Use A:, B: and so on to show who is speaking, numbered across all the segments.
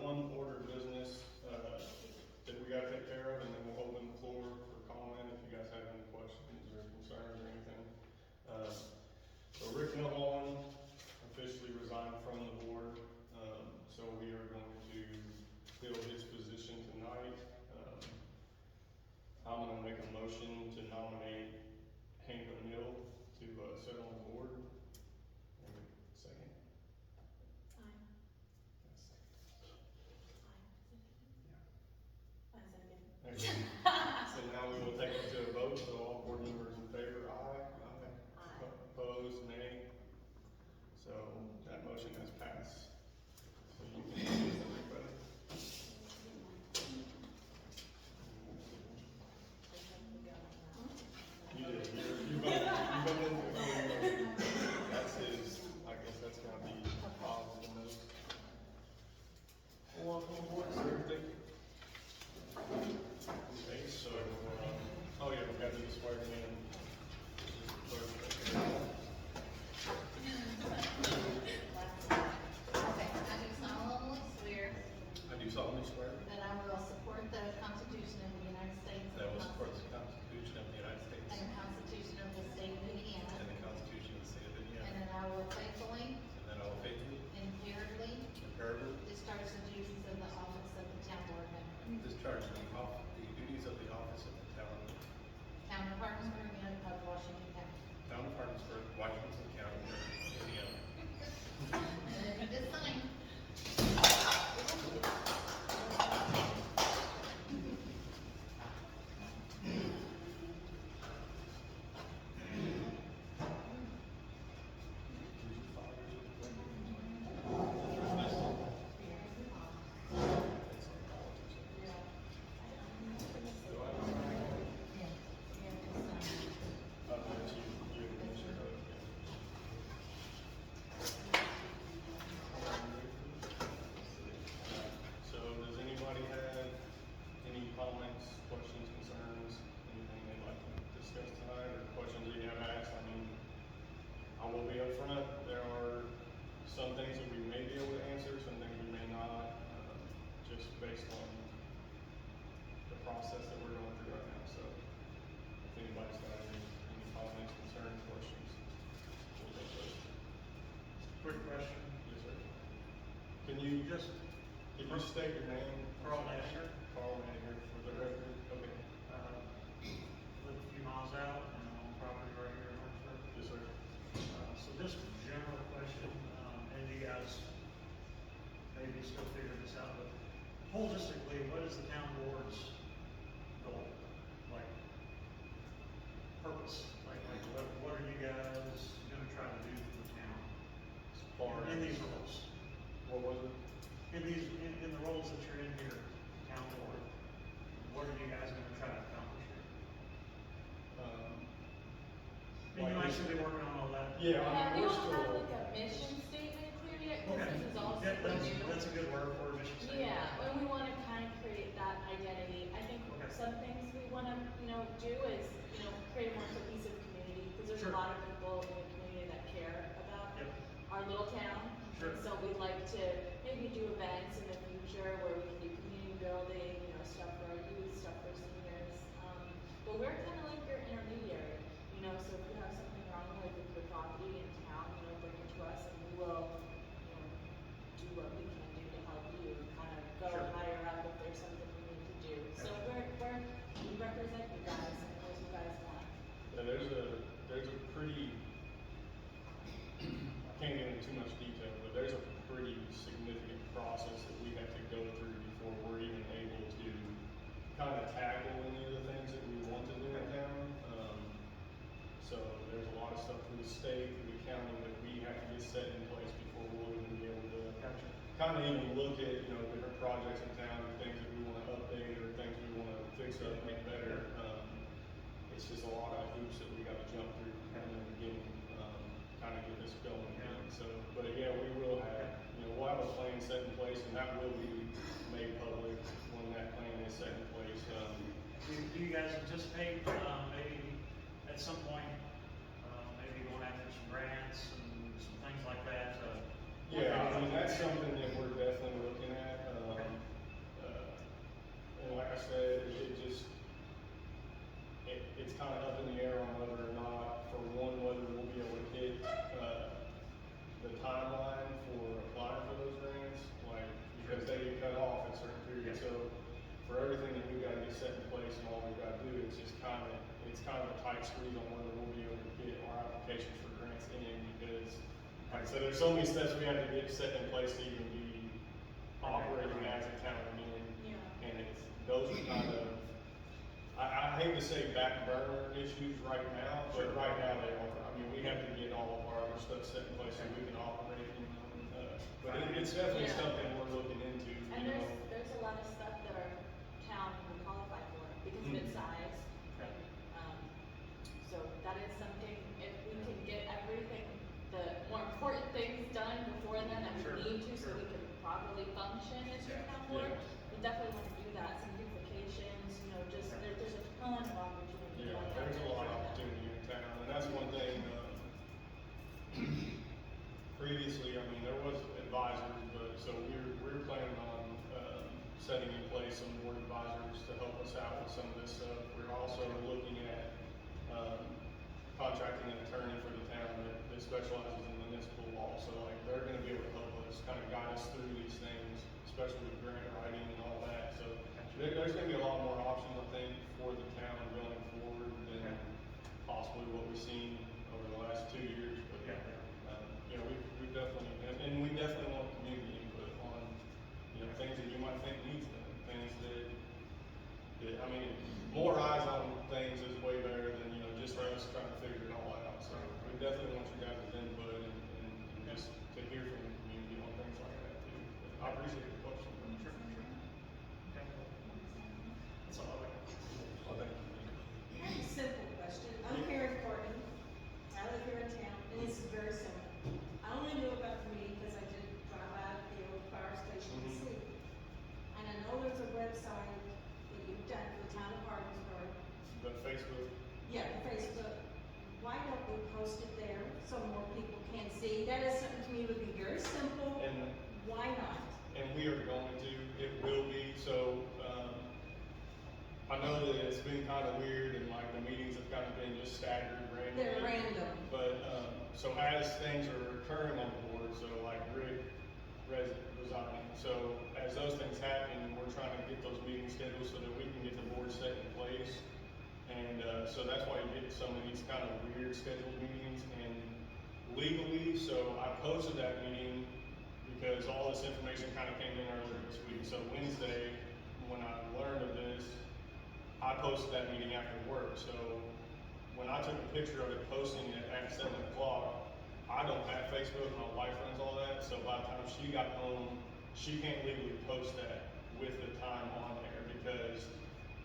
A: one order of business, that we gotta take care of, and then we'll open the floor for comment if you guys have any questions or concerns or anything. So Rick Milholland officially resigned from the board, so we are going to fill his position tonight. I'm gonna make a motion to nominate Hank O'Neill to sit on the board. Second. Yes.
B: I second.
A: So now we will take it to a vote, so all board members in favor, aye.
B: Aye.
A: Opposed, nay. So that motion has passed. So you can choose everybody. You did, you voted. That's his, I guess that's gonna be positive news. Welcome aboard, sir. Thank you. Okay, so, oh yeah, we got to do the swearing in.
C: Okay, I do solemnly swear
A: I do solemnly swear
C: that I will support the Constitution of the United States
A: that I will support the Constitution of the United States
C: and the Constitution of the State of Indiana,
A: and the Constitution of the State of
C: and
A: Indiana,
C: that I will faithfully,
A: and that I will faithfully,
C: impartially
A: impartially
C: discharge the duties of the office of the town board member,
A: discharge the duties of the office of the
C: town of Hardinsburg, and of Washington County.
A: town of Hardinsburg, Washington County, Indiana.
C: And if you just sign.
A: So does anybody have any comments, questions, concerns, anything they'd like to discuss tonight, or questions that you have asked? I mean, I will be upfront, there are some things that we may be able to answer, some things we may not, just based on the process that we're going through right now. So if anybody's got any comments, concerns, questions, we'll take those.
D: Quick question.
A: Yes, sir. Can you state your name?
D: Carl Manager.
A: Carl Manager, for the record. Okay.
D: Live a few miles out and on property right here in Hartsburg.
A: Yes, sir.
D: So just a general question, and you guys maybe still figure this out, but holistically, what is the town board's goal? Like, purpose? Like what are you guys gonna try to do for the town?
A: As far
D: In
A: as,
D: these roles?
A: what was it?
D: In the roles that you're in here, town board, what are you guys gonna try to accomplish here? And you might still be working on all that.
A: Yeah, I
B: Yeah,
A: mean,
B: we
A: we're
B: don't have
A: still,
B: like a mission statement clear yet, because
D: Okay.
B: this is all
D: Yeah,
B: super new.
D: that's a good word for a mission statement.
B: Yeah, and we wanna kind of create that identity. I think
D: Okay.
B: some things we wanna, do is, create a more cohesive community, because there's
D: Sure.
B: a lot of people in the community that care about
D: Yep.
B: our little town.
D: Sure.
B: So we'd like to maybe do events in the future where we can do community building, stuff for our youth, stuff for seniors. But we're kind of like your intermediary, so if you have something wrong with your property in town, bring it to us and we will, do what we can do to help you kind of go
D: Sure.
B: higher up if there's something we need to do. So we represent you guys and what you guys want.
A: yeah, there's a pretty, I can't get into too much detail, but there's a pretty significant process that we have to go through before we're even able to kind of tackle any of the things that we want to do in town. So there's a lot of stuff through the state, through the county that we have to get set in place before we'll even be able to
D: Gotcha.
A: kind of even look at, different projects in town, or things that we want to update, or things we want to fix up, make better. It's just a lot of hoops that we got to jump through in the beginning, kind of get this going again. So, but yeah, we will have, we'll have a plan set in place, and that will be made public when that plan is set in place.
D: Do you guys anticipate, maybe at some point, maybe going after some grants and some things like that?
A: Yeah, I mean, that's something that we're definitely looking at. set in place and all we've gotta do, it's kind of a tight squeeze on whether we'll be able to get our applications for grants in, because, like I said, there's so many steps we have to get set in place to even be operating as a town again.
B: Yeah.
A: And those are kind of, I hate to say back burner issues right now, but right now they are. I mean, we have to get all of our other stuff set in place so we can operate, but it's definitely
B: Yeah.
A: something we're looking into,
B: And
A: you know.
B: there's a lot of stuff that our town can qualify for because of its size.
D: Okay.
B: So that is something, if we can get everything, the more important things done before then that
D: Sure,
B: we need to, so
D: sure.
B: we can properly function as a town board, we definitely wanna do that, some duplications, just, there's a ton of opportunity.
A: Yeah,
B: going out
A: there's a
B: there
A: lot of
B: for that.
A: opportunity in town, and that's one thing, previously, I mean, there was advisors, but, so we're planning on, setting in place some board advisors to help us out with some of this stuff. We're also looking at, contracting an attorney for the town that specializes in municipal law, so like, they're gonna be able to help us, kind of guide us through these things, especially with grant writing and all that, so there's gonna be a lot more options, I think, for the town going forward than possibly what we've seen over the last 2 years, but, we definitely, and we definitely want community input on, things that you might think needs them, things that, I mean, more eyes on things is way better than, just us trying to figure it all out, so we definitely want you guys' input and just to hear from the community on things like that too. I appreciate the question.
D: Sure, sure. Okay, cool. That's all I got.
A: Well, thank you.
E: I have a simple question. I'm Karen Courtney. I live here in town, and this is very simple. I only knew about the meeting because I did drive by the old fire station to see. And I know there's a website that you've done for the town of Hardinsburg.
A: The Facebook,
E: Yeah, Facebook. Why don't we post it there so more people can see? That is something to me would be very simple.
A: and
E: Why not?
A: we are going to, it will be, so, I know that it's been kind of weird and like the meetings have kind of been just staggered randomly.
E: They're random.
A: But, so as things are occurring on the board, so like Rick resigning, so as those things happen, we're trying to get those meetings scheduled so that we can get the board set in place. And, so that's why you get some of these kind of weird scheduled meetings, and legally, so I posted that meeting because all this information kind of came in earlier this week. So Wednesday, when I learned of this, I posted that meeting after work, so when I took a picture of it, posting it at 7 o'clock, I don't have Facebook, my wife runs all that, so by the time she got home, she can't legally post that with the time on there, because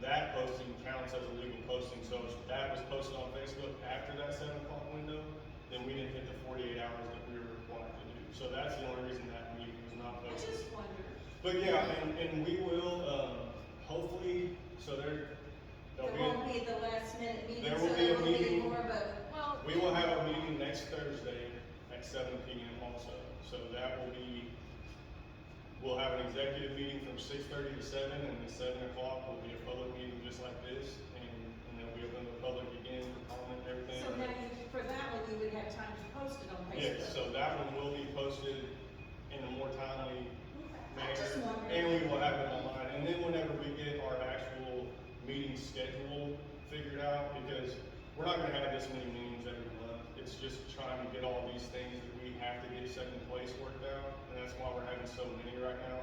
A: that posting counts as a legal posting, so if that was posted on Facebook after that 7 o'clock window, then we didn't hit the 48 hours that we were required to do, so that's the only reason that meeting was not
E: I
A: posted.
E: just wonder.
A: But yeah, and we will, hopefully, so there'll
E: There
A: be,
E: won't be the last minute meeting,
A: There
E: so
A: will be
E: there
A: a
E: will be
A: meeting.
E: more of a.
B: Well,
A: we will have a meeting next Thursday at 7 PM also. So that will be, we'll have an executive meeting from 6:30 to 7, and then 7 o'clock will be a public meeting just like this, and then we'll be open to the public again for comment and everything.
E: So now for that one, you would have time to post it on Facebook.
A: Yes, so that one will be posted in a more timely
E: I just
A: manner,
E: wondered.
A: and we will have it online, and then whenever we get our actual meeting schedule figured out, because we're not gonna have this many meetings every month, it's just trying to get all these things that we have to get set in place worked out, and that's why we're having so many right now.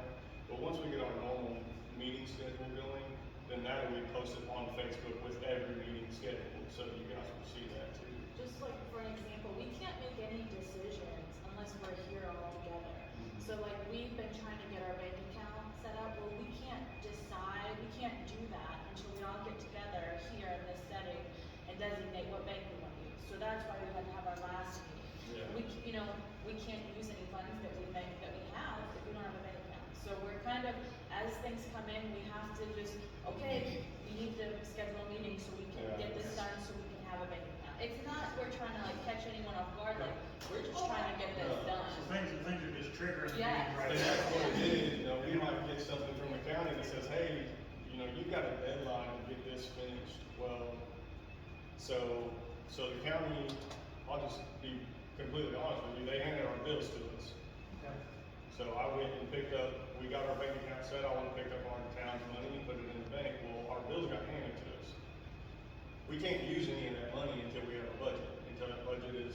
A: But once we get our normal meeting schedule going, then that'll be posted on Facebook with every meeting scheduled, so you guys will see that too.
B: just like for an example, we can't make any decisions unless we're here all together. So like, we've been trying to get our bank account set up, well, we can't decide, we can't do that until we all get together here in this setting and designate what bank we want to use. So that's why we had to have our last meeting.
A: Yeah.
B: We can't use any funds that we have if we don't have a bank account. So we're kind of, as things come in, we have to just, okay, we need to schedule a meeting so we can
A: Yeah.
B: get this done, so we can have a bank account. It's not, we're trying to like catch anyone off guard, like, we're just trying to get this
A: No.
B: done.
D: So things are just triggering the
B: Yes.
D: meeting right
A: And that's what it
D: now.
A: is, we might get something from the county that says, hey, you've got a deadline to get this finished. Well, so the county, I'll just be completely honest with you, they handed our bills to us.
D: Okay.
A: So I went and picked up, we got our bank account set, I went and picked up our town's money and put it in the bank. Well, our bills we can't use any of that money until we have a budget, until that budget is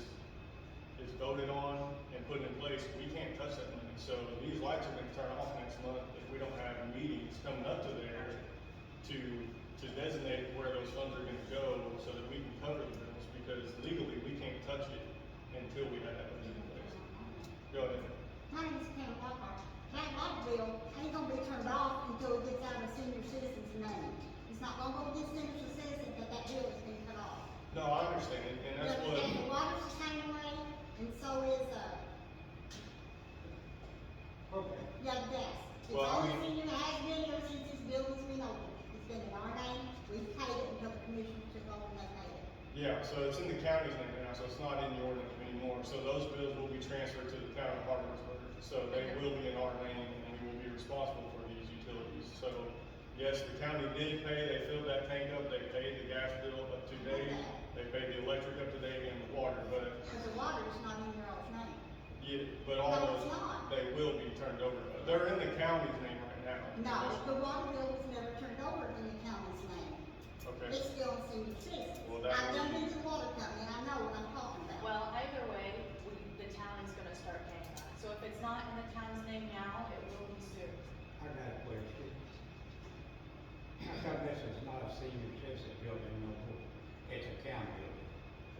A: voted on and put in place. We can't touch that money, so these lights are gonna turn off next month if we don't have meetings coming up to there to designate where those funds are gonna go, so that we can cover the bills, because legally, we can't touch it until we have that budget in place. Go ahead.
F: My name is Pam Lockhart. That light bill ain't gonna be turned off until it gets out of senior citizens' name. It's not gonna go get senior citizens that bill is being cut off.
A: No, I understand it, and that's what,
F: And the water's the same way, and so is,
G: Okay.
F: yeah, gas. It's
A: Well, I
F: always
A: mean-
F: senior, has been ever since this building's been opened. It's been in our name, we've paid it until the commission took over and they paid it.
A: yeah, so it's in the county's name now, so it's not in your name anymore, so those bills will be transferred to the town of Hardinsburg. So they will be in our name, and we will be responsible for these utilities. So, yes, the county did pay, they filled that tank up, they paid the gas bill up to date, they paid the electric up to date and the water, but,
F: Because the water's not in your all's name.
A: yeah, but all
F: No,
A: those,
F: it's not.
A: they will be turned over. They're in the county's name right now.
F: No, the water bill was never turned over in the county's name.
A: Okay,
F: It's still in senior citizens.
A: Well, that
F: I've done
A: would-
F: been to the water company, and I know what I'm talking about.
B: Well, either way, the town is gonna start paying that. So if it's not in the town's name now, it will be soon.
G: I got a question. How come this is not a senior citizen building no more? It's a county building.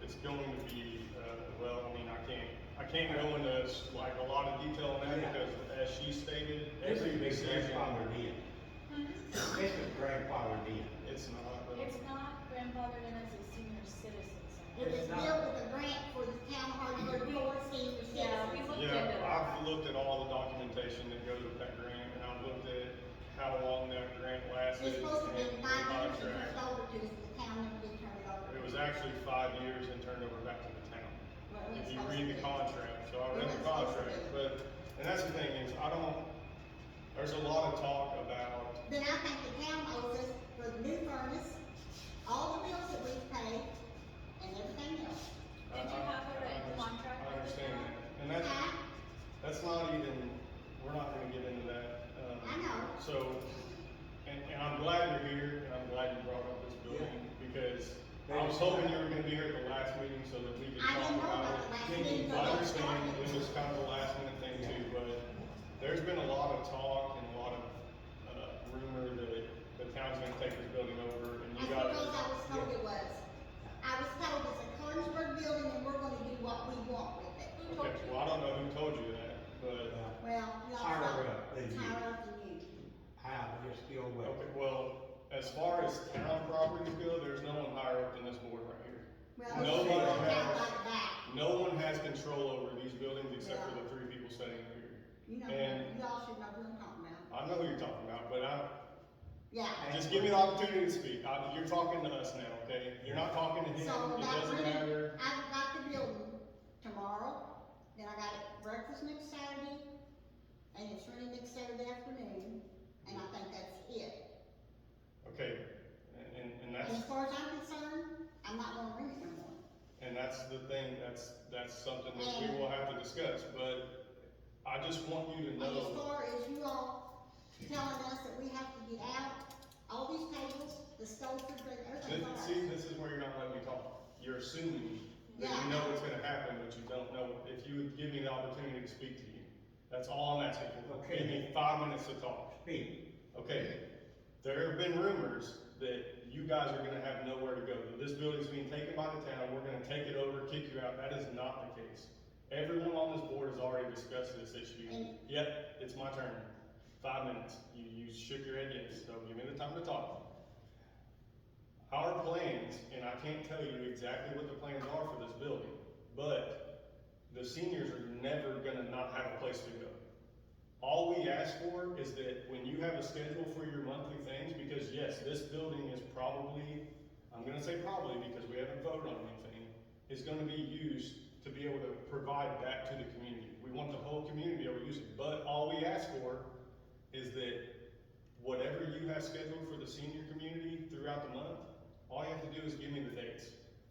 A: it's going to be, well, I mean, I can't go into like a lot of detail on that,
G: Yeah.
A: because as she stated,
G: This
A: every
G: is big
A: decision,
G: grandfathered in. This is grandfathered in.
A: it's not,
B: It's not grandfathered in as a senior citizen center.
F: It was
G: It's not.
F: built with a grant for the town of Hardinsburg for senior citizens.
B: Yeah, we looked into
A: Yeah,
B: that.
A: I've looked at all the documentation that goes with that grant, and I've looked at how long that grant lasted.
F: It's supposed to be
A: and the
F: 5 years and
A: contract.
F: turned over to us, but the town never did turn it over.
A: It was actually 5 years and turned over back to the town.
F: Well, it
A: If
F: was
A: you
F: supposed
A: read
F: to
A: the
F: be.
A: contract, so I
F: It
A: read
F: was
A: the
F: supposed to
A: contract,
F: be.
A: but, and that's the thing is, there's a lot of talk about,
F: Then I think the town owes us for the new furnace, all the bills that we've paid, and everything else.
A: I
B: Did you have a written contract
A: I
B: with the
A: understand
B: town?
A: that, and that's not even, we're not gonna get into that.
F: I know.
A: So, and I'm glad you're here, and I'm glad you brought up this building, because I was hoping you were gonna be here at the last meeting so that we could
F: I
A: talk
F: didn't know
A: about
F: about
A: it.
F: the last
G: Maybe
F: meeting.
A: I
F: but
A: understand,
F: that's
A: it was kind of a last minute thing too, but there's been a lot of talk and a lot of, rumor that the town's gonna take this building over, and you
F: That's
A: guys.
F: because I was told it was. I was told it's a Hardinsburg building and we're gonna do what we want with it.
B: Who told
A: Okay,
B: you?
A: well, I don't know who told you that, but,
F: Well, y'all
G: Higher
F: stop.
G: up than
F: It's
G: you.
F: higher up than you.
G: How, just still wait.
A: okay, well, as far as town properties go, there's no one higher up than this board right here.
F: Well,
A: Nobody
F: it's not
A: has-
F: like that.
A: No one has control over these buildings except for the 3 people sitting here.
F: You know,
A: And-
F: y'all should know who I'm talking about.
A: I know who you're talking about, but
F: Yeah.
A: just give me the opportunity to speak. You're talking to us now, okay? You're not talking to him,
F: So
A: it
F: that
A: doesn't
F: really,
A: matter.
F: I've got the building tomorrow, then I got it breakfast next Saturday, and it's running next Saturday afternoon, and I think that's it.
A: Okay, and
F: And
A: that's,
F: as far as I'm concerned, I'm not gonna rent it no more.
A: and that's the thing, that's something that we will have to discuss, but I just want you to
F: And as
A: know.
F: far as you all telling us that we have to get out, all these tables, the stove, everything's all
A: See,
F: right.
A: this is where you're not letting me talk. You're assuming that
F: Yeah.
A: you know what's gonna happen, but you don't know. If you would give me the opportunity to speak to you, that's all I'm asking for.
G: Okay.
A: Give me 5 minutes to talk.
G: Speak.
A: Okay, there have been rumors that you guys are gonna have nowhere to go. That this building's being taken by the town, we're gonna take it over, kick you out. That is not the case. Everyone on this board has already discussed this issue.
F: And-
A: Yep, it's my turn. 5 minutes. You shook your head yes, so give me the time to talk. Our plans, and I can't tell you exactly what the plans are for this building, but the seniors are never gonna not have a place to go. All we ask for is that when you have a schedule for your monthly things, because yes, this building is probably, I'm gonna say probably because we haven't voted on anything, is gonna be used to be able to provide back to the community. We want the whole community to be able to use it, but all we ask for is that whatever you have scheduled for the senior community throughout the month, all you have to do is give me the dates.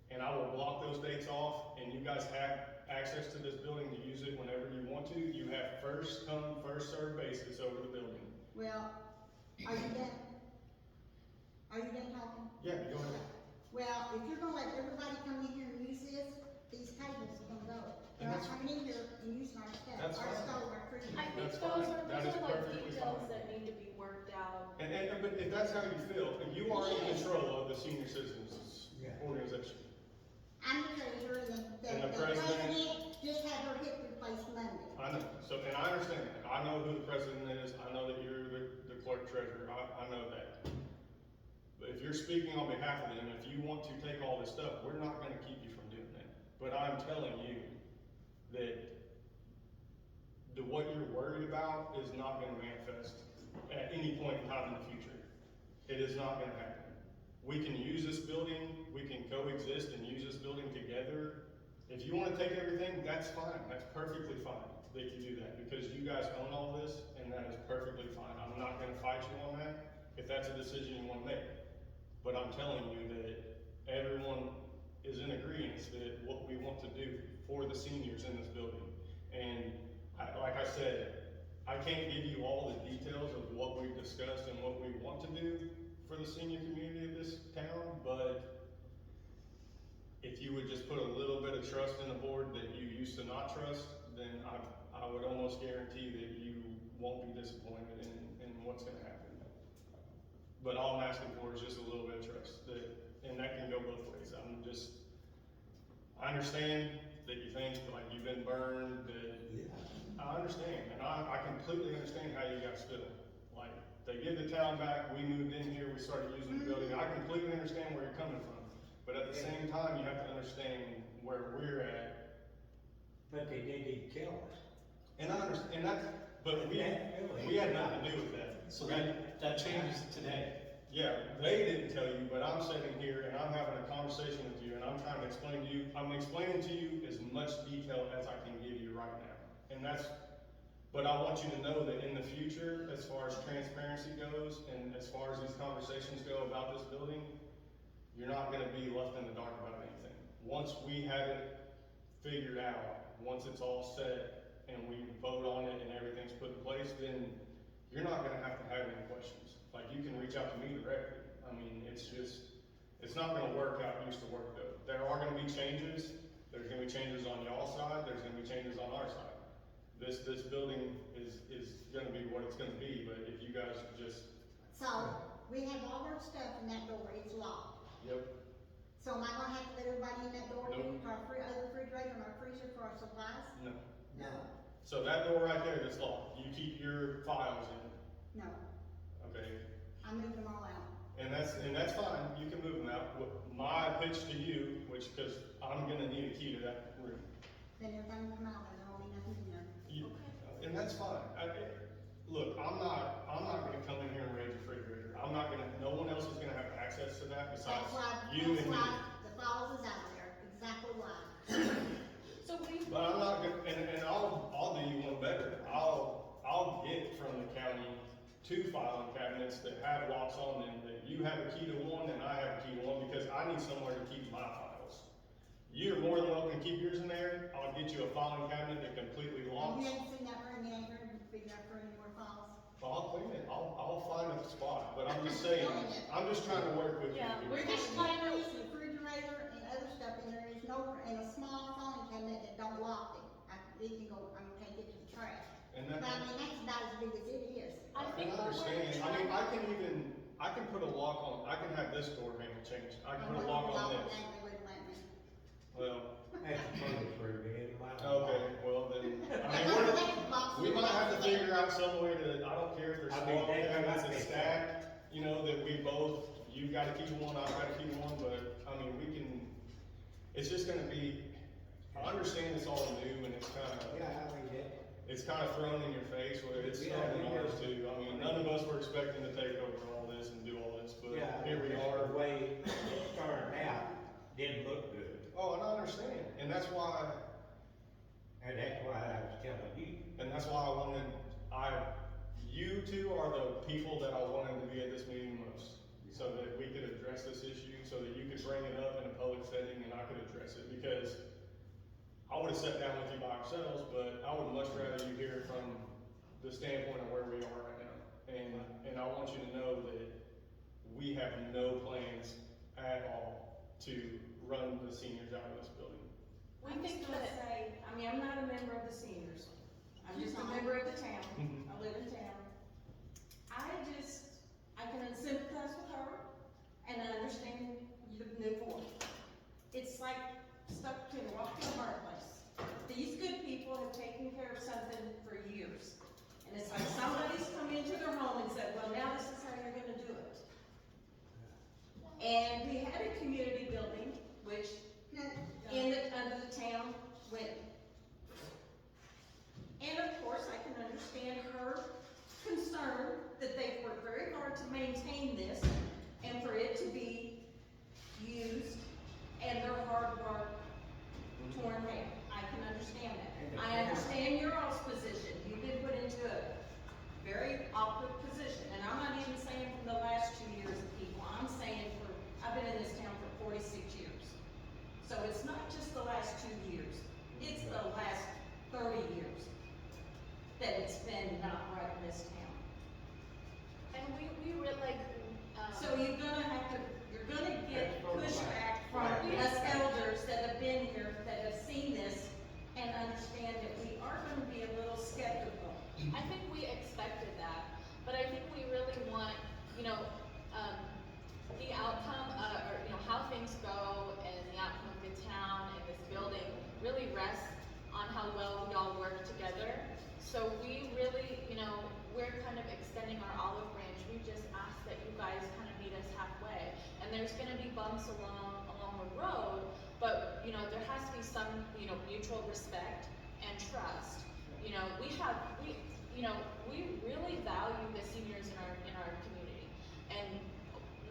A: And I will block those dates off, and you guys have access to this building to use it whenever you want to. You have first come, first served basis over the building.
F: Well, are you done? Are you done talking?
A: Yeah, go ahead.
F: Well, if you're gonna let everybody come in here and use this, these tables are gonna go. They're not
A: that's-
F: coming in here and using our stuff,
A: That's
F: our
A: fine.
F: stove, our fridge.
B: I think
A: That's
B: those
A: fine.
B: are,
A: That
B: those
A: is
B: are like
A: perfectly
B: details
A: fine.
B: that need to be worked out.
A: But if that's how you feel, you are in
F: Yes.
A: control of the senior citizens
G: Yeah.
A: organization.
F: I'm the treasurer, and
A: And the
F: the
A: president-
F: president just had her hip replaced Monday.
A: I know, so, and I understand that, I know who the president is, I know that you're the clerk treasurer, I know that. But if you're speaking on behalf of them, if you want to take all this stuff, we're not gonna keep you from doing that. But I'm telling you that what you're worried about is not gonna manifest at any point in time in the future. It is not gonna happen. We can use this building, we can coexist and use this building together. If you wanna take everything, that's fine, that's perfectly fine that you do that, because you guys own all this, and that is perfectly fine. I'm not gonna fight you on that, if that's a decision you wanna make. But I'm telling you that everyone is in agreement that what we want to do for the seniors in this building. And like I said, I can't give you all the details of what we've discussed and what we want to do for the senior community of this town, but if you would just put a little bit of trust in the board that you used to not trust, then I would almost guarantee that you won't be disappointed in what's gonna happen. But all I'm asking for is just a little bit of trust, and that can go both ways. I understand that you think like you've been burned, that I understand, and I completely understand how you guys feel. Like, they give the town back, we moved in here, we started using the building, I completely understand where you're coming from. But at the same time, you have to understand where we're at.
G: But they didn't tell us.
A: And I understand, and that's, but we had nothing to do with that.
H: So that changes today.
A: Yeah, they didn't tell you, but I'm sitting here and I'm having a conversation with you and I'm trying to explain to you, I'm explaining to you as much detail as I can give you right now. And but I want you to know that in the future, as far as transparency goes, and as far as these conversations go about this building, you're not gonna be left in the dark about anything. Once we have it figured out, once it's all set, and we vote on it and everything's put in place, then you're not gonna have any questions. Like, you can reach out to me directly. I mean, it's not gonna work how it used to work though. There are gonna be changes, there's gonna be changes on y'all's side, there's gonna be changes on our side. This building is gonna be what it's gonna be, but if you guys just,
F: So, we have all our stuff in that door, it's locked.
A: yep,
F: So am I gonna have to let everybody in that door,
A: Nope.
F: use our other refrigerator and our freezer for our supplies?
A: no.
F: No.
A: So that door right there that's locked, you keep your files in,
F: No,
A: okay?
F: I moved them all out.
A: And that's fine, you can move them out. My pitch to you, cause I'm gonna need a key to that room.
F: Then everything will come out, and there won't be nothing in there.
A: And that's fine. Look, I'm not gonna come in here and raid your refrigerator. No one else is gonna have access to that besides
F: That's why,
A: you
F: that's
A: and me.
F: why the files is out there, exactly why.
B: So we,
A: But I'm not gonna, and I'll do you one better. I'll get from the county 2 filing cabinets that have locks on them, that you have a key to one and I have a key to one, because I need somewhere to keep my files. You're more than welcome to keep yours in there. I'll get you a filing cabinet that completely
F: And
A: locks.
F: you haven't seen that room yet, you're gonna figure out for any more files.
A: Well, I'll clean it. I'll find a spot, but I'm just saying, I'm just trying to work with you.
B: Yeah,
A: here.
B: we're
F: There's
B: just
F: TVs, refrigerator, and other stuff in there, there's no, and a small filing cabinet that don't lock it. It can go, I'm gonna take it to the trash.
A: And
F: But
A: that,
F: I mean, that's about as big as it is.
B: I
A: I
B: think what we're
A: understand. I mean, I can put a lock on, I can have this door handle changed. I can put a lock on this.
F: They wouldn't let me.
A: Well,
G: That's a furnace room, man.
A: okay, well then, I mean, we might have to figure out some way to, I don't care if there's
G: I mean,
A: small
G: they-
A: cabinets and stacked, you know, that we both, you've got a key to one, I've got a key to one, but, I mean, we can, it's just gonna be, I understand it's all new and it's kind of thrown in your face, where it's
G: Yeah,
A: thrown in
G: we
A: ours
G: just-
A: too. I mean, none of us were expecting to take over all this and do all this, but
G: Yeah,
A: here we
G: the
A: are.
G: way it started out didn't look good,
A: Oh, and I understand, and that's why
G: and that's why I was telling you.
A: you two are the people that I wanted to be at this meeting most, so that we could address this issue, so that you could bring it up in a public setting and I could address it, because I would've sat down with you by ourselves, but I would much rather you hear it from the standpoint of where we are right now. And I want you to know that we have no plans at all to run the seniors out of this building.
B: We
E: I'm
B: think
E: just gonna
B: that,
E: say, I mean, I'm not a member of the seniors. I'm just a member of the town.
A: Mhm.
E: I live in town. I can sympathize with her and I understand the new board. It's like stuck between a rock and a hard place. These good people have taken care of something for years. And it's like somebody's come into their home and said, well, now this is how you're gonna do it. And we had a community building, which under the town went. And of course, I can understand her concern that they've worked very hard to maintain this and for it to be used and their hard work torn down. I can understand that. I understand your all's position. You've been put into a very awkward position. And I'm not even saying from the last 2 years of people. I'm saying I've been in this town for 46 years. So it's not just the last 2 years. It's the last 30 years that it's been not right in this town.
B: and we were like,
E: So you're gonna get pushback from
G: Right.
E: us elders that have been here, that have seen this, and understand that we are gonna be a little skeptical.
B: I think we expected that, but I think we really want, you know, the outcome, or, you know, how things go and the outcome of the town and this building really rests on how well we all work together. So we really, you know, we're kind of extending our olive branch. We just ask that you guys kind of meet us halfway. And there's gonna be bumps along the road, but, you know, there has to be some, you know, mutual respect and trust. You know, we really value the seniors in our community. And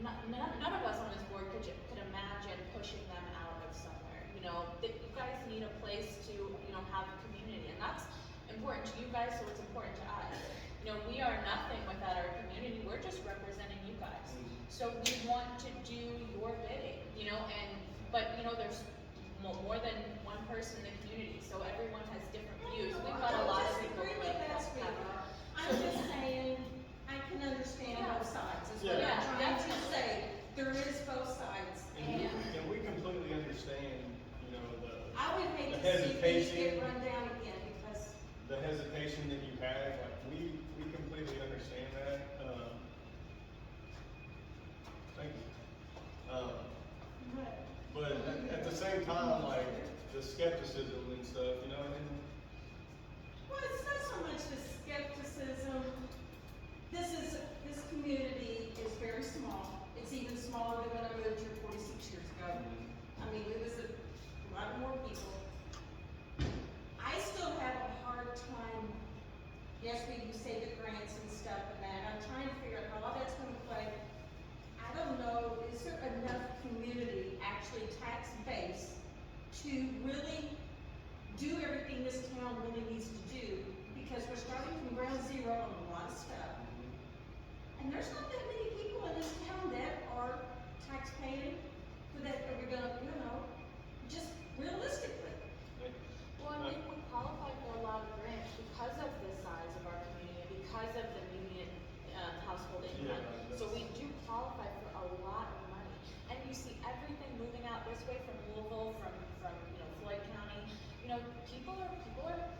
B: none of us on this board could imagine pushing them out of somewhere. You know, that you guys need a place to, you know, have a community, and that's important to you guys, so it's important to us. You know, we are nothing without our community. We're just representing you guys. So we want to do your bidding, you know, but you know, there's more than one person in the community, so everyone has different views. We've got a lot of people
E: I don't disagree with
B: that
E: that,
B: have.
E: sweetheart. I'm just saying, I can understand
B: Yeah.
E: both sides, is what
A: Yeah.
E: I'm trying to say. There is both sides, and
A: And we completely understand, you know,
E: I would hate
A: the
E: to see things
A: hesitation.
E: get run down again, because
A: the hesitation that you have, like, we completely understand that, thank you. But at the same time, like, the skepticism and stuff, you know, and
E: well, it's not so much the skepticism. This community is very small. It's even smaller than when I moved here 46 years ago. I mean, it was a lot more people. I still have a hard time, yes, we say the grants and stuff and that, I'm trying to figure out how all that's gonna play. I don't know, is there enough community, actually tax base, to really do everything this town really needs to do? Because we're starting from ground zero on a lot of stuff. And there's not that many people in this town that are taxpaying, so that we're gonna, you know, just realistically.
B: Well, and we qualify for a lot of grants because of the size of our community, because of the median household income.
A: Yeah,
B: So we do qualify for a lot of money. And you see everything moving out this way from Louisville, from you know, Floyd County. You know, people are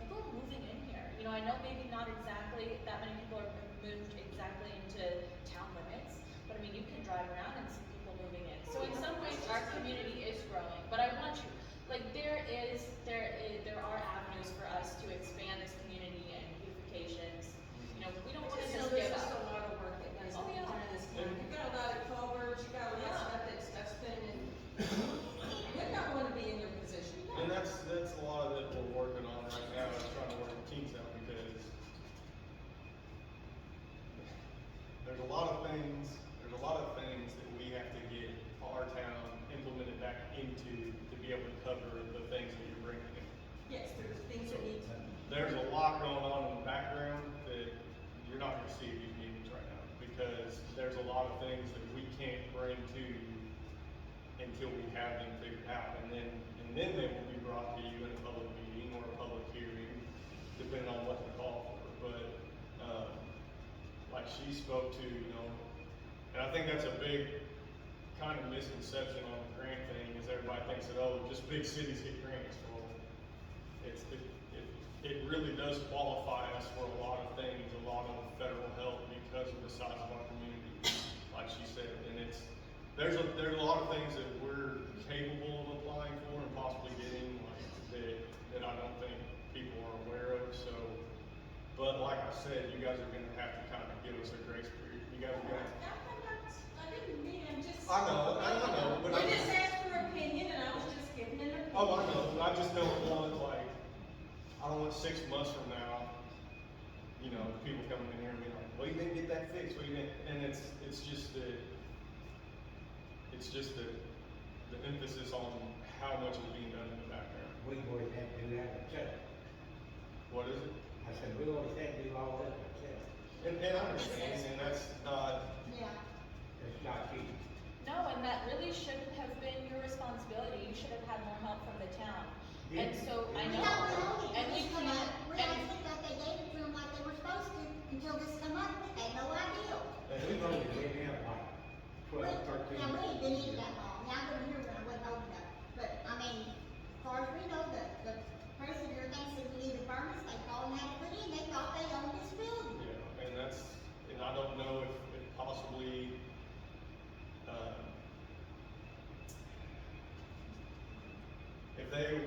B: moving in here. You know, I know maybe not exactly that many people are moved exactly into town limits, but I mean, you can drive around and see people moving in. So in some ways, our community is growing. But I want you, like, there are avenues for us to expand this community and beautifications. You know, we don't want to just
E: There's
B: give
E: just
B: up.
E: a lot of work that goes
B: Oh,
E: on
B: yeah.
E: in this town. You've got a lot of culverts, you've got a lot of stuff that's been in, we're not gonna be in your position.
A: And that's a lot of it we're working on right now, is trying to work the kinks out, because there's a lot of things that we have to get our town implemented back into to be able to cover the things that you're bringing in.
E: Yes, there's things that need to.
A: There's a lot going on in the background that you're not gonna see at these meetings right now, because there's a lot of things that we can't bring to you until we have them figured out, and then they will be brought to you in a public meeting or a public hearing, depending on what they call for. But, like she spoke to, you know, and I think that's a big kind of misconception on the grant thing is everybody thinks that, oh, just big cities get grants. Well, it really does qualify us for a lot of things, a lot of federal help because of the size of our community, like she said. And there's a lot of things that we're capable of applying for and possibly getting, like, that I don't think people are aware of, so. But like I said, you guys are gonna have to kind of give us a grace period. You guys are gonna.
E: I didn't mean, I'm just.
A: I know, but
E: I just asked for opinion and I was just giving an opinion.
A: Oh, I know, but I just don't want, like, I don't want 6 months from now, you know, people coming in here and being like, well, you didn't get that fixed, well, you didn't, and it's just the emphasis on how much is being done in the background.
G: We always had to do that ourselves.
A: What is it?
G: I said, we always had to do all that ourselves.
A: And I understand, and that's not,
F: Yeah.
G: It's not cheap.
B: No, and that really shouldn't have been your responsibility. You should have had more help from the town. And so, I
F: We
B: know,
F: don't know
B: and
F: this
B: you
F: come
B: can't,
F: up, we
B: and,
F: actually thought they gave it to them like they were supposed to, until this come up, we had no idea.
G: And we've only been in like 12, 13.
F: Now, we ain't been in that long, now I'm gonna hear when I wasn't old enough, but, I mean, as far as we know, the person or everything said we need a furnace, they called and had it put in, they thought they owned this building.
A: yeah, and I don't know if possibly, if they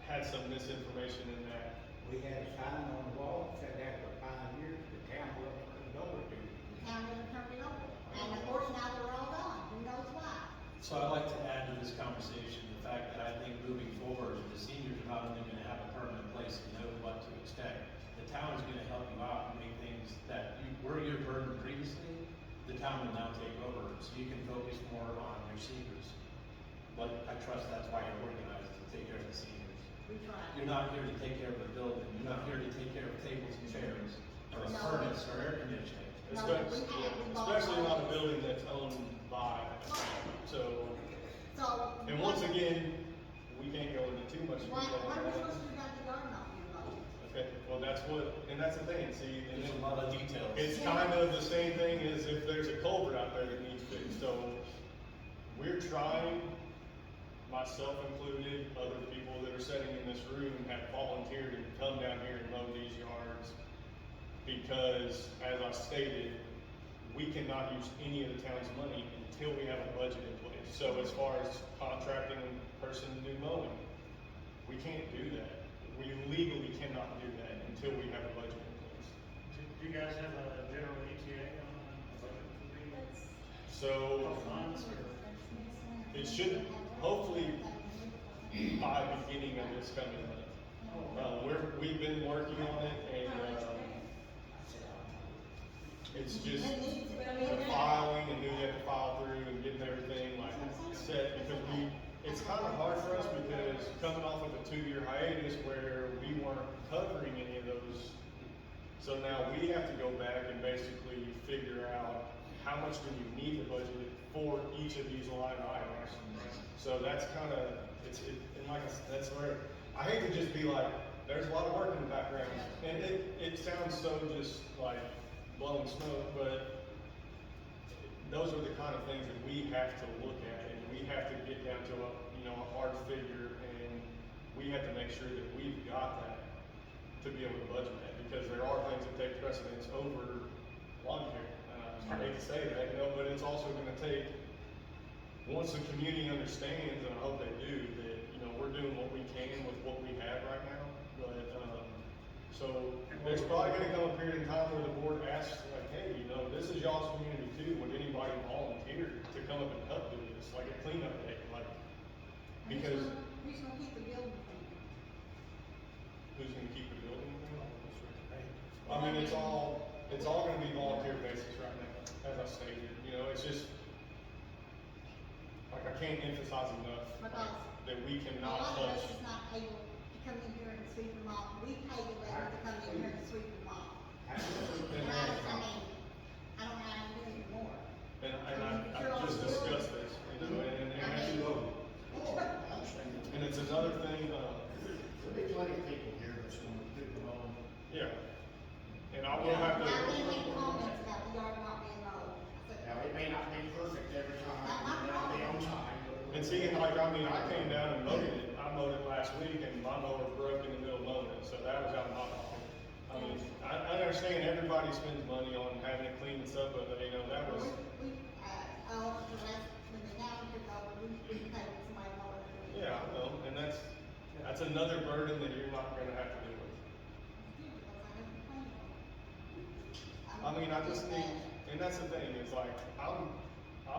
A: had some misinformation in that.
G: We had a sign on the wall that said after 5 years, the town will turn it over to you.
F: The town didn't turn it over, and of course, now they're all gone, who knows why?
H: So I'd like to add to this conversation, the fact that I think moving forward, the seniors are not only gonna have a permanent place and know what to expect, the town is gonna help you out and make things that were your burden previously, the town will now take over, so you can focus more on your seniors. But I trust that's why you're organized, to take care of the seniors.
F: We tried.
H: You're not here to take care of the building, you're not here to take care of tables and chairs, or a
F: No.
H: furnace, or air conditioning.
F: No,
A: Especially,
F: we bought
A: especially not a
F: all
A: building that's owned by, so,
F: So.
A: and once again, we can't go into too much
F: Why,
A: detail.
F: what are we supposed to do about the garden off your road?
A: Okay, well, that's the thing, see, and
H: There's
A: then
H: a lot of details.
A: it's kind of the same thing as if there's a culvert out there that needs fixed, so we're trying, myself included, other people that are sitting in this room have volunteered to come down here and mow these yards, because, as I stated, we cannot use any of the town's money until we have a budget in place. So as far as contracting a person to do mowing, we can't do that. We legally cannot do that until we have a budget in place.
D: Do you guys have a general ETA on a budget for the
B: that's,
A: So,
D: funds or?
A: it should, hopefully, by beginning of this coming month. We've been working on it, and, it's just the filing and who you have to file through and getting everything like set, because it's kind of hard for us because coming off of a 2-year hiatus where we weren't covering any of those. So now we have to go back and basically figure out how much do we need to budget for each of these line items. So that's kind of, and like I said, that's where, I hate to just be like, there's a lot of work in the background, and it sounds so just like blowing smoke, but those are the kind of things that we have to look at, and we have to get down to a hard figure, and we have to make sure that we've got that to be able to budget that, because there are things that take precedence over lawn care. I hate to say that, but it's also gonna take, once the community understands, and I hope they do, that, we're doing what we can with what we have right now, but, so, there's probably gonna come a period in time where the board asks, like, hey, this is y'all's community too, would anybody volunteer to come up and help do this, like a cleanup day, like, because
F: Who's gonna keep the building clean?
A: who's gonna keep the building clean? I mean, it's all gonna be volunteer basis right now, as I stated, it's just, like, I can't emphasize enough,
F: Because
A: that we
F: a
A: cannot
F: lot of us
A: touch.
F: is not able to come in here and sweep them off, we pay the labor to come in here and sweep them off. And I don't know how to do it anymore.
A: And I just discussed this, and it's another thing,
I: There'll be plenty of people here that's gonna do the mowing.
A: yeah. And I will have
F: I've been
A: to,
F: making comments about the yard not being mowed. I said,
I: Now, it may not be perfect every time.
A: see, and like, I mean, I came down and mowed it, I mowed it last week, and my mower broke in the middle of mowing it, so that was out of my pocket. I mean, I understand everybody spends money on having it cleaned and stuff, but, you know, that was,
F: The last, when the now took over, we paid somebody more than we.
A: yeah, I know, and that's another burden that you're not gonna have to deal with. I mean, I just need, and that's the thing, is like, I'm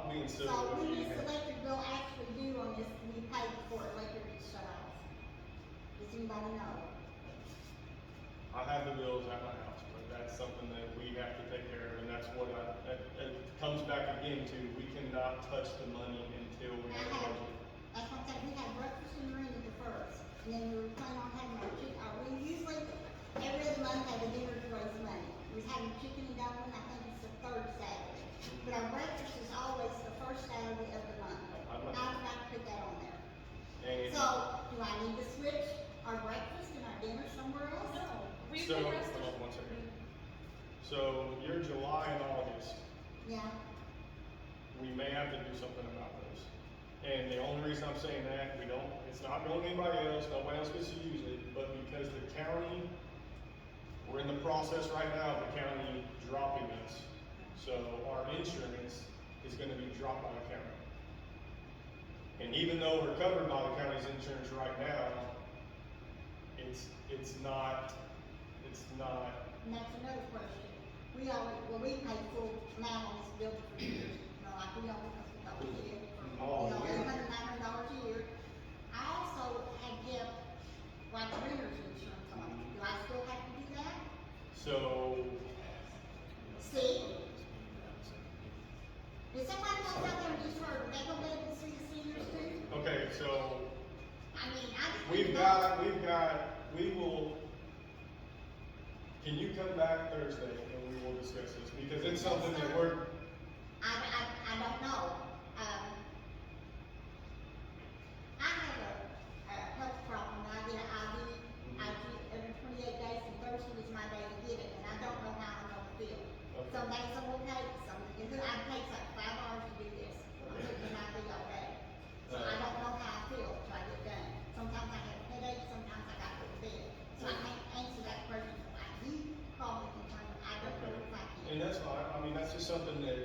A: being civil
F: So
A: with
F: when
A: you.
F: is the electric bill actually due on this, when you pay before electric is shut off? Does anybody know?
A: I have the bills at my house, but that's something that we have to take care of, and that's what it comes back again to, we cannot touch the money until we have a budget.
F: That's what I'm saying, we had breakfast and dinner the first, and then we were planning on having our chicken, we usually, every other month have a dinner to raise money. We was having chicken and dumpling, I think it's the third Saturday. But our breakfast is always the first Saturday of the month.
A: I'm
F: And
A: not-
F: I forgot to put that on there.
A: And
F: So, do I need to switch our breakfast and our dinner somewhere else?
B: No, we
A: so,
B: can rest
A: hold on one second. So your July and August,
F: Yeah,
A: we may have to do something about those. And the only reason I'm saying that, it's not going to anybody else, nobody else gets to use it, but because the county, we're in the process right now of the county dropping us. So our insurance is gonna be dropped by the county. And even though we're covered by the county's insurance right now, it's not,
F: and that's another question. We always, well, we pay full amount on this bill for years, you know, like we don't, because we thought we did, for,
G: Oh,
F: you know,
G: yeah.
F: $800, $900 a year. I also had kept, like, renter's insurance on it. Do I still have to do that?
A: so,
F: See? If somebody comes out there and gets hurt, they gonna let them see the seniors too?
A: okay, so
F: I mean, I just.
A: we will, can you come back Thursday and we will discuss this, because it's something that we're,
F: I don't know. I have a health problem, I get an IV every 28 days, and Thursday is my day to get it, and I don't know how I'm gonna feel.
A: Okay.
F: Some days I'm okay, it takes like 5 hours to do this, I'm taking an IV all day. So I don't know how I feel till I get done. Sometimes I have a headache, sometimes I got to go to bed. So I can't answer that question, like you call me concerned, I don't know if I can.
A: and that's fine, I mean, that's just something that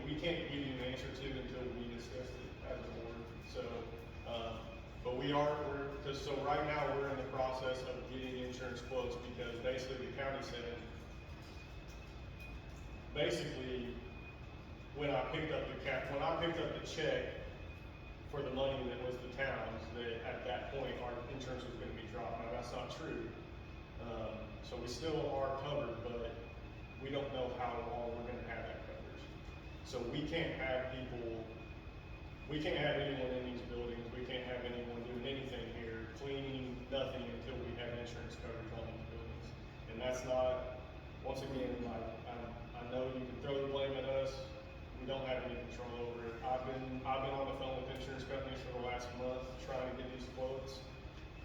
A: we can't give you an answer to until we discuss it as a board, so, but so right now, we're in the process of getting insurance quotes, because basically the county said, when I picked up the check for the money that was the town's, that at that point, our insurance was gonna be dropped. Now, that's not true. So we still are covered, but we don't know how long we're gonna have that coverage. So we can't have anyone in these buildings, we can't have anyone doing anything here, cleaning, nothing, until we have insurance coverage on these buildings. And that's not, once again, like, I know you can throw the blame at us, we don't have any control over it. I've been on the phone with insurance companies for the last month trying to get these quotes,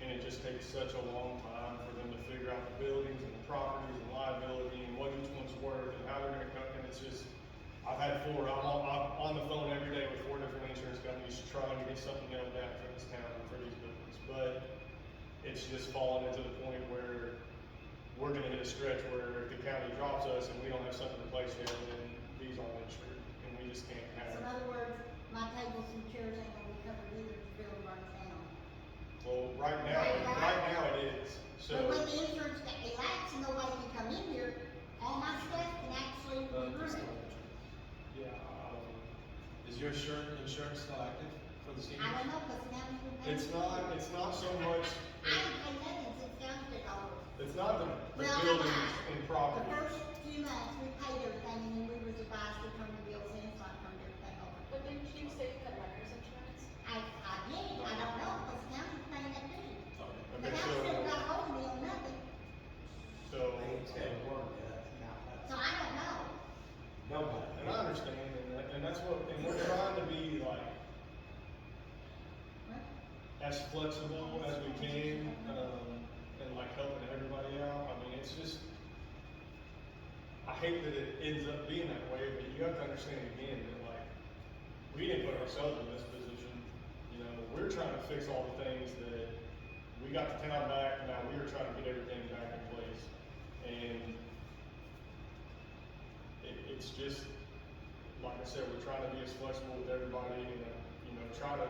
A: and it just takes such a long time for them to figure out the buildings and the properties and liability and what each one's worth and how they're gonna cut, and it's just, I'm on the phone every day with 4 different insurance companies trying to get something nailed down for this town and for these buildings, but it's just fallen into the point where we're gonna hit a stretch where if the county drops us and we don't have something to replace yet, then these aren't insured, and we just can't have.
F: So in other words, my tables and chairs ain't gonna be covered either if the building burns down.
A: Well, right now it is, so.
F: But when the insurance elapses and nobody can come in here, all my stuff can actually be ruined.
A: Yeah,
H: Is your insurance still active for the seniors?
F: I don't know, cause now you can pay.
A: it's not so much,
F: I ain't paid nothing since down to over.
A: it's not the
F: Well,
A: buildings
F: I-
A: and
F: The
A: property.
F: first few months, we paid everything, and then we was advised to turn the bills in, so I turned everything over.
B: But didn't you say you had renter's insurance?
F: I did, I don't know, cause now you're paying that too.
H: Okay.
F: The
A: Okay,
F: house never
A: so,
F: got hold of me on nothing,
A: so,
G: They ain't said a word to us,
F: so I don't know.
G: nobody.
A: and I understand, and that's what, and we're trying to be like, as flexible as we can, and like helping everybody out. I mean, it's just, I hate that it ends up being that way, but you have to understand again that like, we didn't put ourselves in this position. we're trying to fix all the things that, we got the town back, now we are trying to get everything back in place. And it's just, like I said, we're trying to be as flexible with everybody and, try to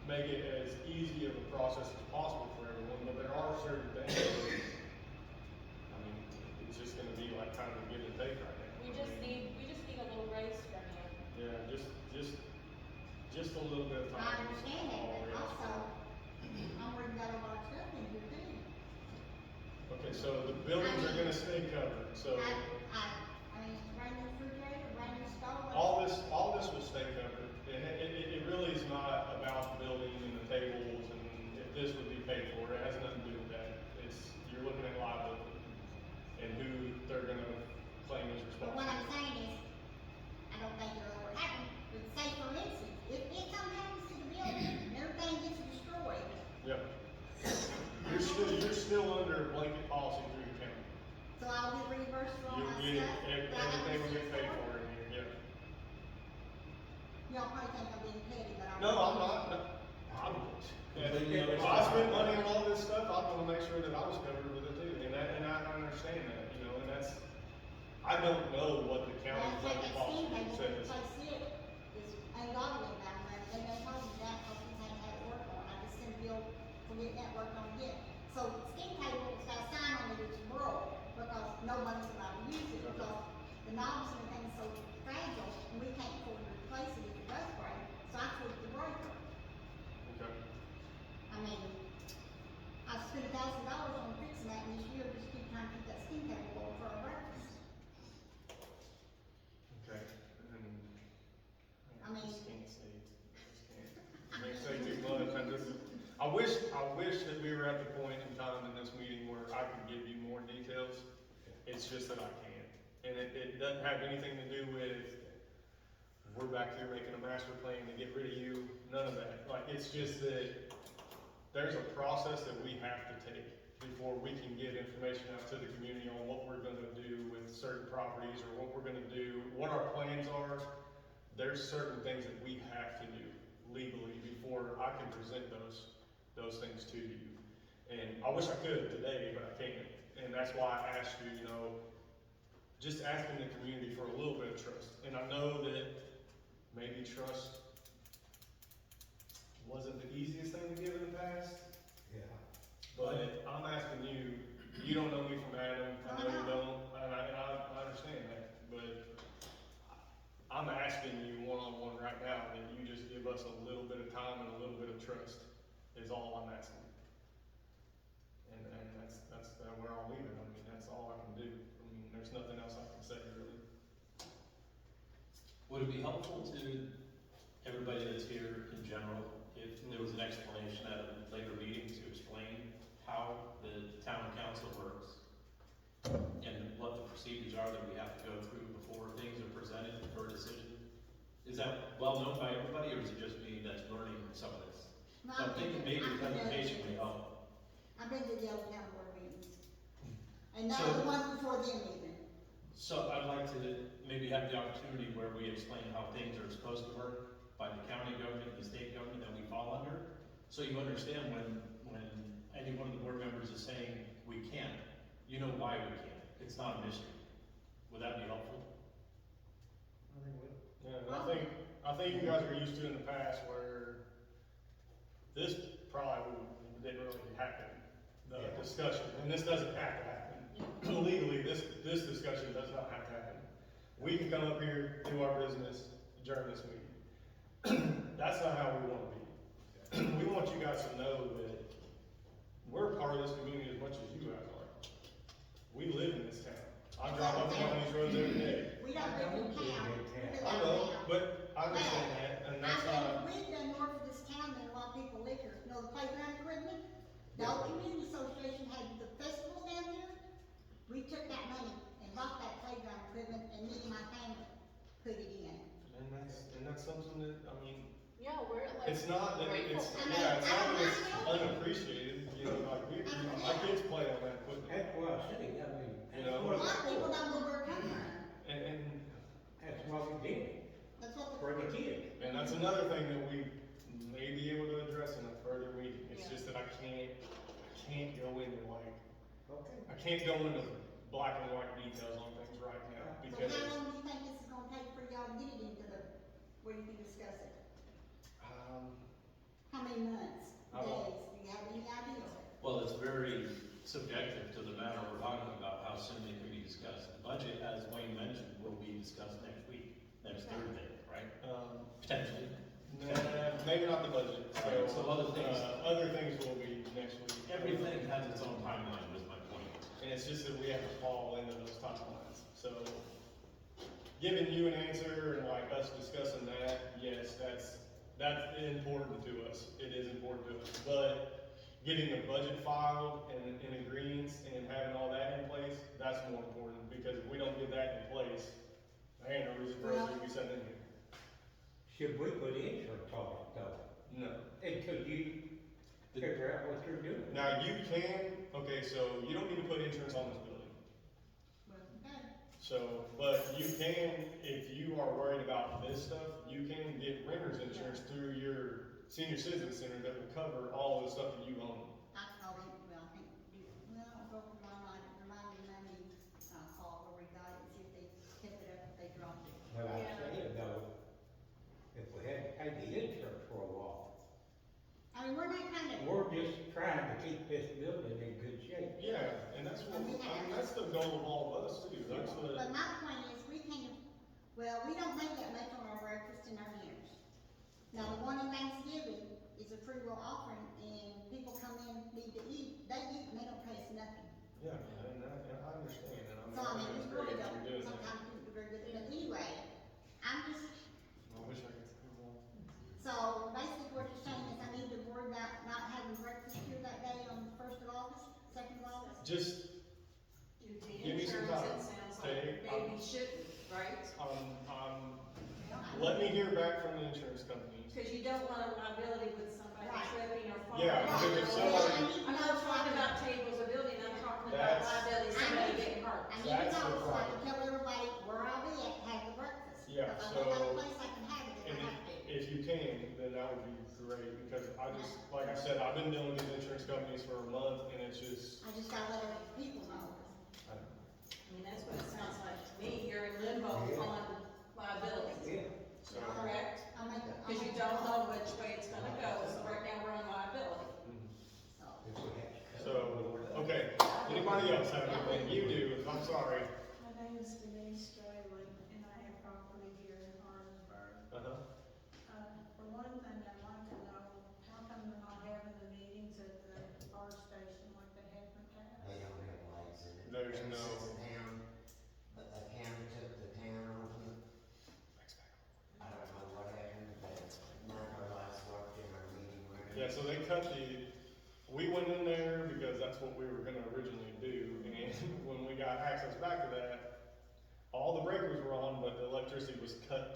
A: make it as easy of a process as possible for everyone, but there are certain things that, it's just gonna be like kind of a give and take right now.
B: We just need a little grace from you.
A: Yeah, just a little bit of time.
F: I understand that,
A: All we
F: but
A: ask for.
F: also, I'm worried about a lot of stuff in here too.
A: Okay, so the buildings are gonna stay covered, so
F: I mean, brand new refrigerator, brand new stove.
A: all this will stay covered. And it really is not about the building and the tables and if this would be paid for, it has nothing to do with that. You're looking at liability and who they're gonna claim as
F: But
A: responsible.
F: what I'm saying is, I don't think it'll ever happen, but say for instance, if something happens to the building and everything gets destroyed,
A: Yep. You're still under a blanket policy through the county.
F: so I'll get reimbursed for all
A: You'll
F: my
A: get,
F: stuff. that I have
A: everything will get paid
F: receipts
A: for in here, yep.
F: Y'all probably think I'm being petty, but I'm.
A: No, I'm not, no, I'm, if I spend money on all this stuff, I'm gonna make sure that I was covered with it too, and I understand that, and that's, I don't know what the
F: Well,
A: county
F: it's like
A: budget
F: that steam
A: policy
F: table,
A: says.
F: replace it, is ungodly about money, they don't tell you that, because we haven't had it worked on, I just sent a bill for getting that worked on again. So, steam table, it's got a sign on it, it's broke, because nobody's allowed to use it, because the knobs and everything's so fragile, and we can't afford to replace it if it does break, so I took the breaker.
A: Okay.
F: I mean, I spent $1,000 on fixing that, and this year, just keep trying to keep that steam table over for our breakfast.
A: Okay, and
F: I mean-
A: just can't say, can't say too much, I wish that we were at the point in time in this meeting where I could give you more details, it's just that I can't. And it doesn't have anything to do with, we're back here making a master plan to get rid of you, none of that. Like, it's just that there's a process that we have to take before we can get information out to the community on what we're gonna do with certain properties or what we're gonna do, what our plans are. There's certain things that we have to do legally before I can present those things to you. And I wish I could today, but I can't. And that's why I asked you, just asking the community for a little bit of trust. And I know that maybe trust wasn't the easiest thing to give in the past,
G: Yeah.
A: but I'm asking you, you don't know me from Adam, I know you don't, and I understand that, but I'm asking you one-on-one right now that you just give us a little bit of time and a little bit of trust, is all I'm asking. And that's where I'll leave it, that's all I can do, there's nothing else I can say really.
H: Would it be helpful to everybody that's here in general, if there was an explanation at a later meeting to explain how the town council works? And what the procedures are that we have to go through before things are presented for a decision? Is that well known by everybody, or is it just me that's learning some of this?
F: No,
H: So I'm thinking maybe the
F: I've been to-
H: presentation may help.
F: I've been to the other town board meetings. And not
H: So-
F: the ones before them either.
H: So I'd like to maybe have the opportunity where we explain how things are supposed to work by the county government, the state government that we fall under. So you understand when any one of the board members is saying we can't, you know why we can't. It's not a mystery. Would that be helpful?
A: Yeah, and I think you guys are used to in the past where this probably didn't really happen, the discussion, and this doesn't have to happen. Legally, this discussion does not have to happen. We can come up here, do our business, adjourn this meeting. That's not how we wanna be. We want you guys to know that we're a part of this community as much as you guys are. We live in this town. I drive up and down these roads every day.
F: We don't live in town. We live
A: I
F: out
A: know,
F: of town.
A: but I understand that, and that's not,
F: We've done more for this town than a lot of people live here. You know, the playground equipment, the old community association had the festivals down here. We took that money and bought that playground equipment, and me and my family put it in.
A: and that's something that,
B: Yeah, we're like.
A: it's not that
B: grateful
A: it's,
B: for
A: yeah, it's not that it's
F: I know.
A: unappreciated, like, my kids play on that equipment.
G: That's what I say,
A: You know,
F: A lot of people don't know where it comes from.
A: And
G: that's what we did
F: That's what
G: for the kids.
A: that's another thing that we may be able to address in It's
B: Yeah.
A: just that I can't go into like,
G: Okay.
A: I can't go into black and white details on things right now,
F: So
A: because,
F: how long do you think this is gonna take for y'all to get it into the, where you can discuss it? How many months,
A: I don't-
F: days, do you have any idea?
H: Well, it's very subjective to the matter we're talking about, how soon they can be discussed. The budget, as Wayne mentioned, will be discussed next week, next Thursday, right? Potentially.
A: nah, maybe not the budget,
H: Right, so other things-
A: other things will be next week.
H: Everything has its own timeline, was my point.
A: And it's just that we have to fall into those timelines, so giving you an answer and like us discussing that, yes, that's important to us, it is important to us, but getting the budget filed and in agreement and having all that in place, that's more important, because if we don't get that in place, there ain't no reason for us to be sitting in here.
G: Should we put insurance on it though?
A: No.
G: Until you figure out what you're doing.
A: Now, you can, okay, so you don't need to put insurance on this building.
F: Okay.
A: So, but you can, if you are worried about this stuff, you can get renter's insurance through your senior citizen center that will cover all the stuff that you own.
F: I called him, well, I think, I'll go for remind me Monday, call where we got it, see if they kept it up, if they dropped it.
G: But I'm
B: Yeah.
G: saying though, if we had to pay the insurance for a while,
F: I mean, we're not kind of,
G: we're just trying to keep this building in good shape.
A: Yeah, and that's what, I mean, that's the goal of all of us too, that's
F: but
A: the,
F: my point is, we can, well, we don't make that much on our breakfast and our dinners. Now, the one in Thanksgiving is a free will offering, and people come in, need to eat, they eat, and they don't pay us nothing.
A: yeah, and I understand, and
F: So, I mean,
A: it's
F: we
A: great
F: really
A: that
F: don't,
A: you're doing that.
F: sometimes people do very good, but anyway, I'm just,
A: I wish I could move on.
F: so basically what you're saying is I need to worry about not having breakfast here that day on the 1st of August, 2nd of August?
A: Just,
E: The
A: Give me some
E: insurance,
A: time.
E: it sounds
A: Okay,
E: like maybe shouldn't, right?
A: let me hear back from the insurance companies.
E: Because you don't want a liability with somebody
F: Right.
E: tripping or falling.
A: Yeah, because if somebody-
E: I'm not talking about tables or building, I'm talking about
A: That's-
E: liability, somebody getting hurt.
F: I need to
A: That's the
F: know so I
A: problem.
F: can tell everybody where I'll be at, have the breakfast.
A: Yeah,
F: Because I think
A: so-
F: that's a place I can have it
A: And
F: if I have to.
A: if you can, then that would be great, because I just, like I said, I've been dealing with these insurance companies for a month, and it's just,
F: I just gotta let other people know.
E: I mean, that's what it sounds like to me, you're in limbo
G: Yeah.
E: on liability,
G: Yeah.
A: so.
E: correct?
F: I'll make it.
E: Because you don't know which way it's gonna go, so right now we're on liability.
F: So,
G: If we had to-
A: So, okay, anybody else have anything? You do, I'm sorry.
J: My name is Denise Strayman, and I have property here in Harrisburg.
A: Uh-huh.
J: For one thing, I'd like to know, how come they're not having the meetings at the fire station like they have in town?
K: They don't have lights in it.
A: There's
K: Ever
A: no-
K: since the town, but the county took the town off of it. I don't know what happened, but none of our lights worked in our meeting room.
A: Yeah, so they cut we went in there because that's what we were gonna originally do, and when we got access back to that, all the breakers were on, but the electricity was cut